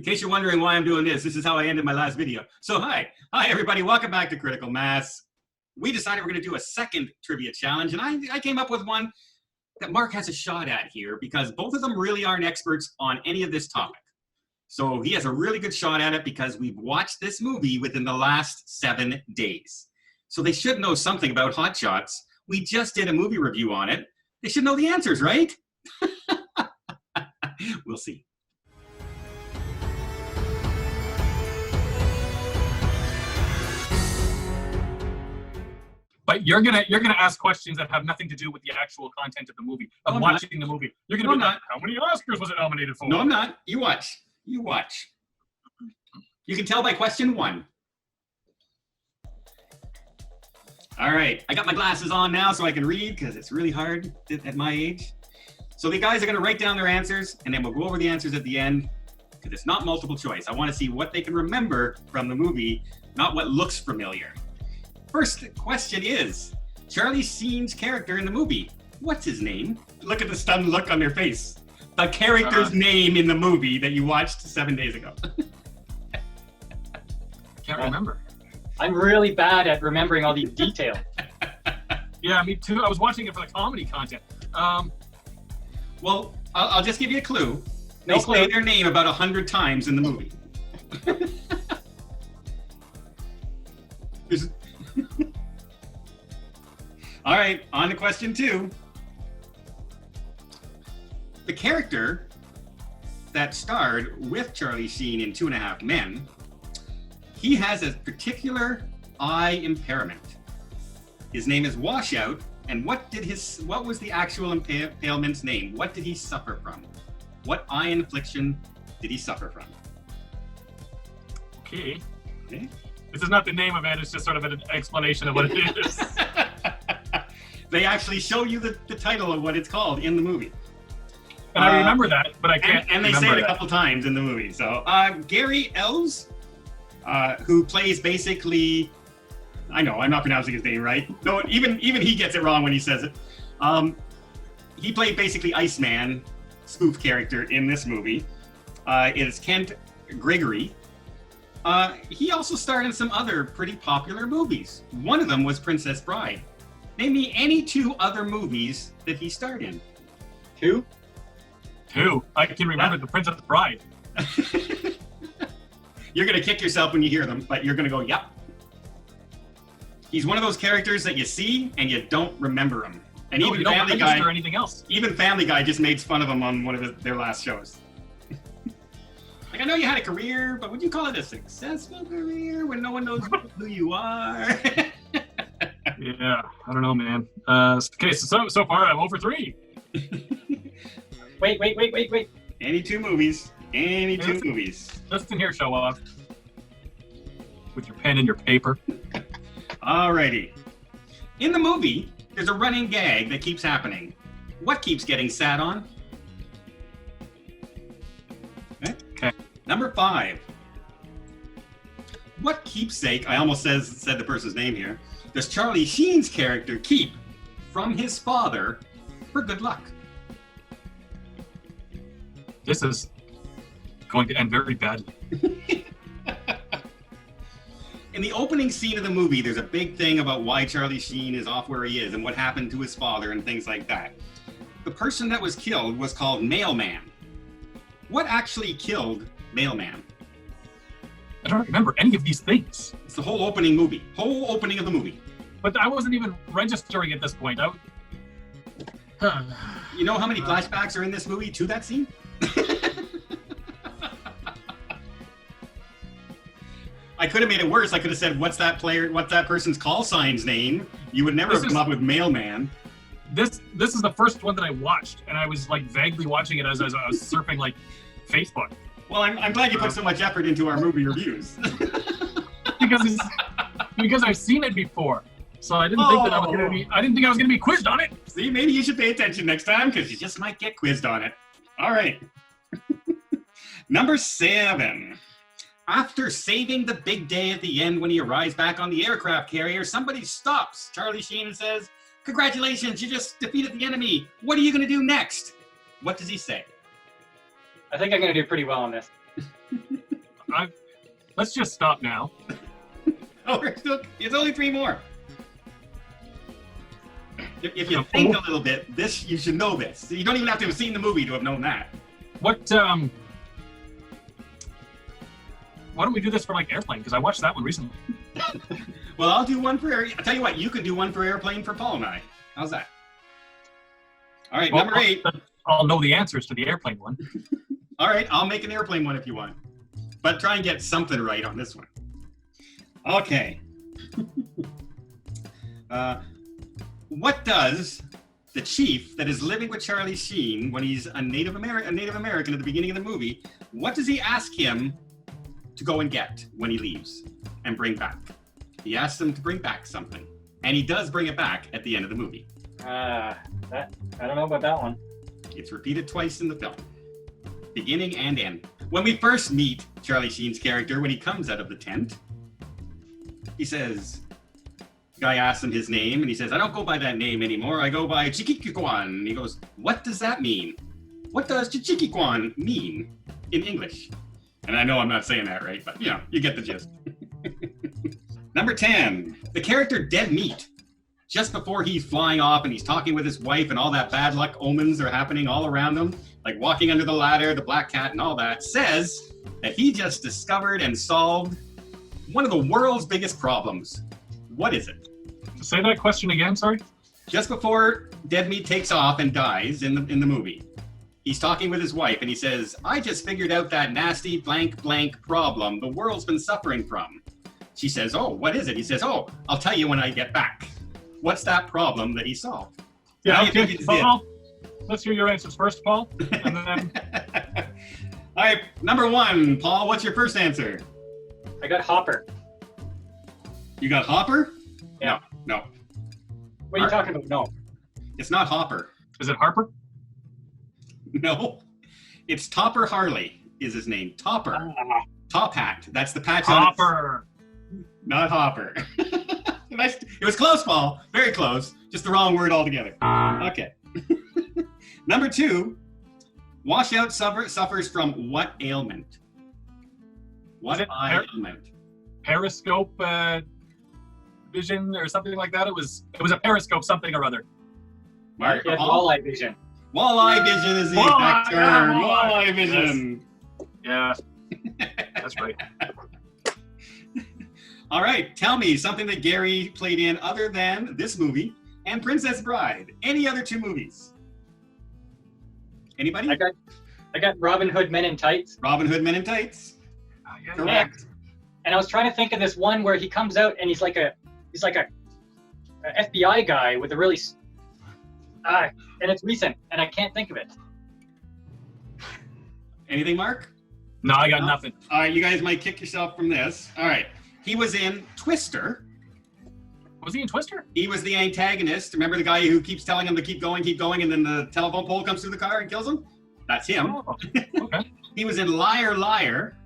case you're wondering why I'm doing this, this is how I ended my last video. So hi everybody, welcome back to Critical Mass. We decided we're going to do a second trivia challenge, and I came up with one that Mark has a shot at here because both of them really aren't experts on any of this topic. So he has a really good shot at it because we've watched this movie within the last 7 days. So they should know something about Hot Shots. We just did a movie review on it. They should know the answers, right? We'll see. But you're gonna ask questions that have nothing to do with the actual content of the movie, of watching the movie. You're gonna be like, how many Oscars was it nominated for? No, I'm not. You watch. You watch. You can tell by question 1. All right, I got my glasses on now so I can read because it's really hard at my age. So the guys are gonna write down their answers and then we'll go over the answers at the end because it's not multiple choice. I wanna see what they can remember from the movie, not what looks familiar. First question is, Charlie Sheen's character in the movie, what's his name? Look at the stunned look on their face. The character's name in the movie that you watched 7 days ago. Can't remember. I'm really bad at remembering all these details. Yeah, me too. I was watching it for the comedy content. Well, I'll just give you a clue. They say their name about 100 times in the movie. All right, on to question 2. The character that starred with Charlie Sheen in 2.5 Men, he has a particular eye impairment. His name is Washout, and what was the actual impairment's name? What did he suffer from? What eye infliction did he suffer from? Okay. This is not the name of it, it's just sort of an explanation of what it is. They actually show you the title of what it's called in the movie. And I remember that, but I can't And they say it a couple times in the movie. So Gary Elves, who plays basically, I know, I'm not pronouncing his name right. No, even he gets it wrong when he says it. He played basically Iceman, spoof character in this movie. It is Kent Gregory. He also starred in some other pretty popular movies. One of them was Princess Bride. Name me any 2 other movies that he starred in. 2? 2. I can remember The Princess Bride. You're going to kick yourself when you hear them, but you're going to go, yep. He's one of those characters that you see and you don't remember him. And no, even Family Guy or anything else. Even Family Guy just made fun of him on one of their last shows. Like, I know you had a career, but would you call it a successful career when no one knows who you are? Yeah, I don't know, man. Okay, so far I'm over 3. Wait. Any 2 movies. Any 2 movies. Listen here, show off. With your pen and your paper. Alrighty. In the movie, there's a running gag that keeps happening. What keeps getting sat on? Okay. Number 5. What keepsake, I almost said the person's name here, does Charlie Sheen's character keep from his father for good luck? This is going to end very badly. In the opening scene of the movie, there's a big thing about why Charlie Sheen is off where he is and what happened to his father and things like that. The person that was killed was called Mailman. What actually killed Mailman? I don't remember any of these things. It's the whole opening of the movie. But I wasn't even registering at this point. You know how many flashbacks are in this movie to that scene? I could have made it worse. I could have said, what's that person's call sign's name? You would never have come up with Mailman. This is the first one that I watched, and I was like vaguely watching it as I was surfing like Facebook. Well, I'm glad you put so much effort into our movie reviews. because I've seen it before. So I didn't think that I was gonna be quizzed on it. See, maybe you should pay attention next time because you just might get quizzed on it. All right. Number 7. After saving the big day at the end when he arrives back on the aircraft carrier, somebody stops Charlie Sheen and says, "Congratulations, you just defeated the enemy. What are you going to do next?" What does he say? I think I'm going to do pretty well on this. Let's just stop now. Oh, it's only 3 more. If you think a little bit, you should know this. You don't even have to have seen the movie to have known that. What? Why don't we do this for like Airplane? Because I watched that one recently. Well, I'll do one for I'll tell you what, you could do one for Airplane for Paul and I. How's that? All right, Well, number 8. I'll know the answers to the Airplane one. All right, I'll make an Airplane one if you want. But try and get something right on this one. Okay. What does the chief that is living with Charlie Sheen when he's a Native American at the beginning of the movie, what does he ask him to go and get when he leaves and bring back? He asks him to bring back something. And he does bring it back at the end of the movie. I don't know about that one. It's repeated twice in the film. Beginning and end. When we first meet Charlie Sheen's character, when he comes out of the tent, he says, the guy asks him his name, and he says, I don't go by that name anymore. I go by Chiquikwan. And he goes, what does that mean? What does Chiquikwan mean in English? And I know I'm not saying that right, but you get the gist. Number 10, the character Dead Meat. Just before he's flying off and he's talking with his wife and all that bad luck omens are happening all around him, like walking under the ladder, the black cat and all that, says that he just discovered and solved one of the world's biggest problems. What is it? Say that question again, sorry? Just before Dead Meat takes off and dies in the movie, he's talking with his wife and he says, I just figured out that nasty blank blank problem the world's been suffering from. She says, oh, what is it? He says, oh, I'll tell you when I get back. What's that problem that he solved? Yeah, okay. Paul, let's hear your answers first, Paul. And then... All right, number 1, Paul, what's your first answer? I got Hopper. You got Hopper? Yeah. No. What are you talking about? No. It's not Hopper. Is it Harper? No. It's Topper Harley is his name. Topper. Top hat. That's the patch Hopper. on it. Not Hopper. It was close, Paul. Very close. Just the wrong word altogether. Okay. Number 2, Washout suffers from what ailment? What eye ailment? Periscope vision or something like that. It was a periscope something or other. Mark, Yeah, walleye vision. Walleye vision is the exact term. Walleye vision. Yes. Yeah, that's right. All right, tell me something that Gary played in other than this movie and Princess Bride. Any other 2 movies? Anybody? I got Robin Hood Men in Tights. Robin Hood Men in Tights. Yeah. Correct. And I was trying to think of this one where he comes out and he's like a FBI guy with a really and it's recent and I can't think of it. Anything, Mark? No, I got nothing. All right, you guys might kick yourself from this. All right. He was in Twister. Was he in Twister? He was the antagonist. Remember the guy who keeps telling him to keep going, and then the telephone pole comes through the car and kills him? That's him. Oh, okay. He was in Liar, Liar.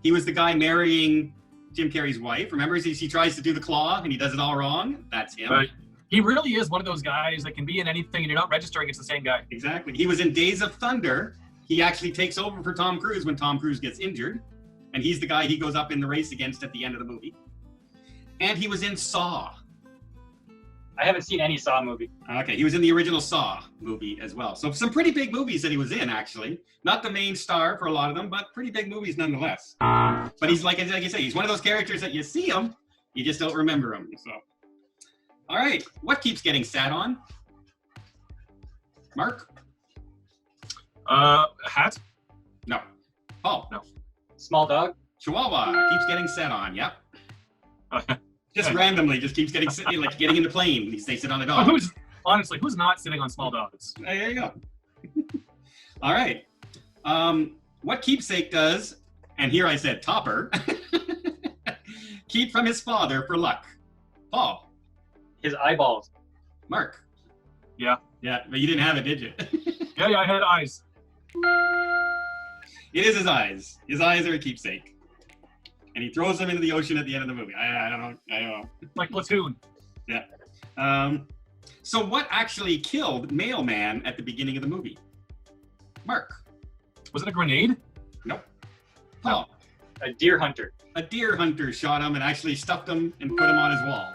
He was the guy marrying Jim Carrey's wife. Remember, he tries to do the claw and he does it all wrong? That's him. But he really is one of those guys that can be in anything and you're not registering it's the same guy. Exactly. He was in Days of Thunder. He actually takes over for Tom Cruise when Tom Cruise gets injured. And he's the guy he goes up in the race against at the end of the movie. And he was in Saw. I haven't seen any Saw movie. Okay, he was in the original Saw movie as well. So some pretty big movies that he was in, actually. Not the main star for a lot of them, but pretty big movies nonetheless. But he's like you say, he's one of those characters that you see him, you just don't remember him. So, all right, what keeps getting sat on? Mark? Hat? No. Paul? No. Small Dog. Chihuahua keeps getting sat on. Yep. Just randomly, just keeps getting like getting in the plane. They sit on a dog. Who's not sitting on small dogs? There you go. All right. What Keepsake does, and here I said Topper, keep from his father for luck. Paul. His eyeballs. Mark. Yeah. Yeah, but you didn't have it, did you? Yeah, I had eyes. It is his eyes. His eyes are a keepsake. And he throws them into the ocean at the end of the movie. I don't know. Like Platoon. Yeah. So what actually killed Mailman at the beginning of the movie? Mark. Was it a grenade? Nope. Paul. A deer hunter. A deer hunter shot him and actually stuffed him and put him on his wall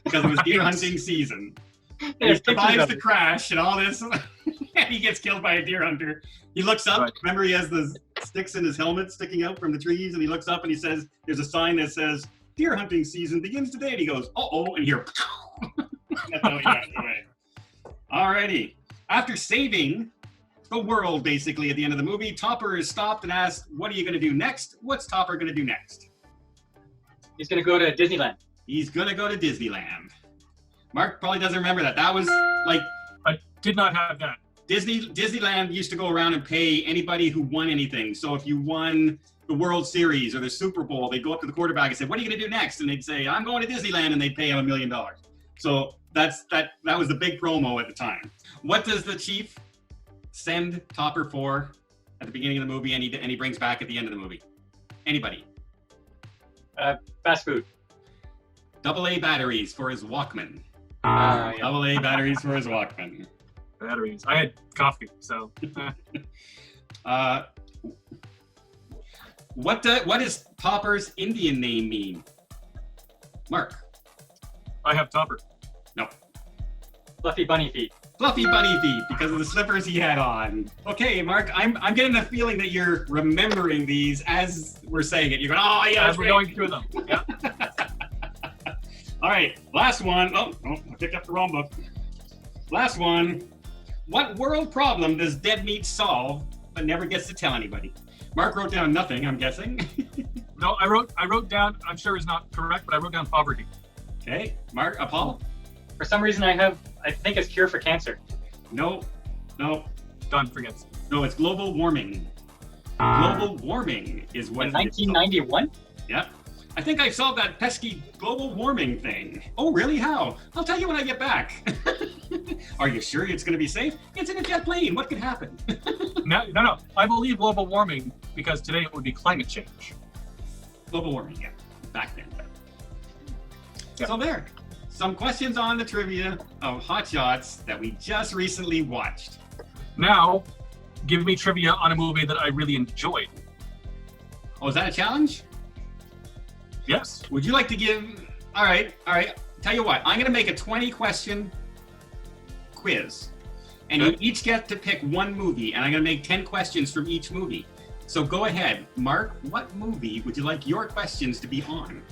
because it was deer hunting season. And he survives the crash and all this, and he gets killed by a deer hunter. He looks up. Right. Remember, he has the sticks in his helmet sticking out from the trees, and he looks up and he says, "There's a sign that says deer hunting season begins today." And he goes, "Uh-oh," and here, that's how he got away. Alrighty. After saving the world, basically, at the end of the movie, Topper is stopped and asked, "What are you going to do next?" What's Topper going to do next? He's going to go to Disneyland. He's going to go to Disneyland. Mark probably doesn't remember that. That was like... I did not have that. Disneyland used to go around and pay anybody who won anything. So if you won the World Series or the Super Bowl, they'd go up to the quarterback and say, "What are you going to do next?" And they'd say, "I'm going to Disneyland," and they'd pay him $1 million. So that was the big promo at the time. What does the chief send Topper for at the beginning of the movie and he brings back at the end of the movie? Anybody? Fast food. AA batteries for his Walkman. Yeah. AA batteries for his Walkman. Batteries. I had coffee, so. What does Topper's Indian name mean? Mark. I have Topper. No. Fluffy bunny feet. Fluffy bunny feet because of the slippers he had on. Okay, Mark, I'm getting the feeling that you're remembering these as we're saying it. You're going, "Oh yeah," as we're going through them. Yeah. All right, last one. Oh, I picked up the wrong book. Last one. What world problem does Deadmeat solve but never gets to tell anybody? Mark wrote down nothing, I'm guessing. No, I wrote down, I'm sure it's not correct, but I wrote down poverty. Okay, Mark, Paul? For some reason I think it's cure for cancer. No. Don forgets. No, it's global warming. Global warming is what... In 1991? Yeah. I think I solved that pesky global warming thing. Oh, really? How? I'll tell you when I get back. Are you sure it's going to be safe? It's in a jet plane. What could happen? No. I believe global warming because today it would be climate change. Global warming, yeah. Back then. Yeah. So there. Some questions on the trivia of Hot Shots that we just recently watched. Now, give me trivia on a movie that I really enjoyed. Oh, is that a challenge? Yes. Would you like to give... All right. Tell you what, I'm going to make a 20-question quiz. And you each get to pick one movie, and I'm going to make 10 questions from each movie. So go ahead. Mark, what movie would you like your questions to be on?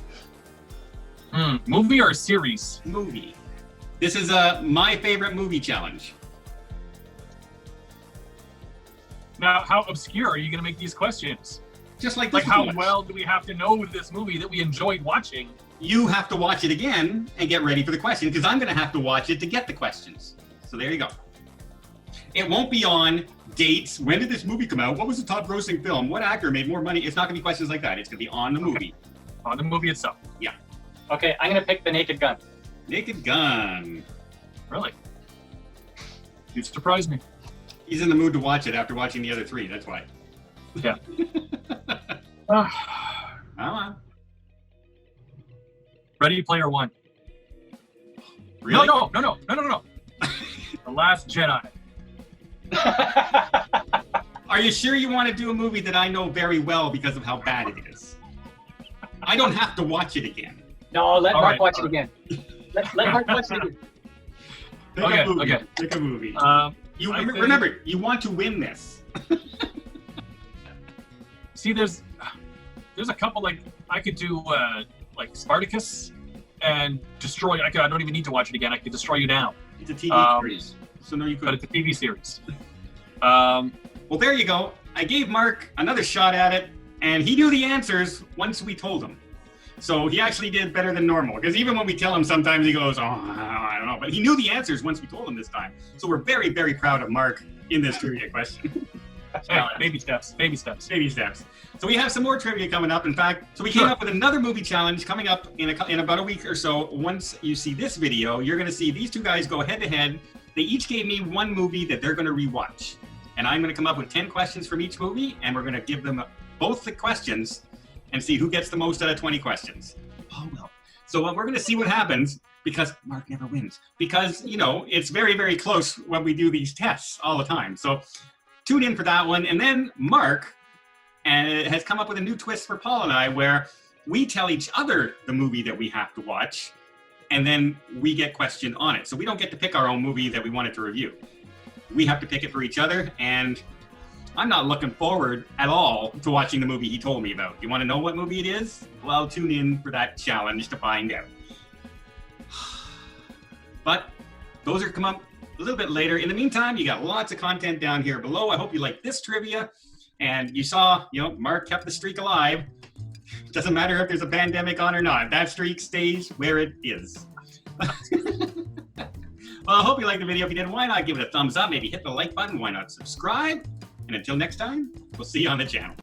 Movie or series? Movie. This is my favorite movie challenge. Now, how obscure are you going to make these questions? Just like how well do we have to know this movie that we enjoyed watching? You have to watch it again and get ready for the question, because I'm going to have to watch it to get the questions. So there you go. It won't be on dates. When did this movie come out? What was the top grossing film? What actor made more money? It's not going to be questions like that. It's going to be on the movie. On the movie itself. Yeah. Okay, I'm going to pick The Naked Gun. Naked Gun. Really? You surprised me. He's in the mood to watch it after watching the other three. That's why. Yeah. Come on. Ready Player One. Really? No. The Last Jedi. Are you sure you want to do a movie that I know very well because of how bad it is? I don't have to watch it again. No, let Mark watch it again. Let Mark watch it again. Pick a movie. Remember, you want to win this. See, there's a couple, like, I could do like Spartacus and destroy. I don't even need to watch it again. I could destroy you now. It's a TV series, so no, you could. But it's a TV series. Well, there you go. I gave Mark another shot at it, and he knew the answers once we told him. So he actually did better than normal, because even when we tell him, sometimes he goes, "Oh, I don't know." But he knew the answers once we told him this time. So we're very, very proud of Mark in this trivia question. Hey, baby steps. So we have some more trivia coming up. In fact, so we came up with another movie challenge coming up in about a week or so. Once you see this video, you're going to see these two guys go head to head. They each gave me one movie that they're going to rewatch. And I'm going to come up with 10 questions from each movie, and we're going to give them both the questions and see who gets the most out of 20 questions. Oh, well. So we're going to see what happens, because Mark never wins. Because, it's very, very close when we do these tests all the time. So tune in for that one. And then Mark and it has come up with a new twist for Paul and I, where we tell each other the movie that we have to watch, and then we get questioned on it. So we don't get to pick our own movie that we wanted to review. We have to pick it for each other, and I'm not looking forward at all to watching the movie he told me about. You want to know what movie it is? Well, tune in for that challenge to find out. But those are come up a little bit later. In the meantime, you got lots of content down here below. I hope you like this trivia. And you saw, Mark kept the streak alive. Doesn't matter if there's a pandemic on or not. That streak stays where it is. Well, I hope you liked the video. If you did, why not give it a thumbs up? Maybe hit the like button. Why not subscribe? And until next time, we'll see you on the channel.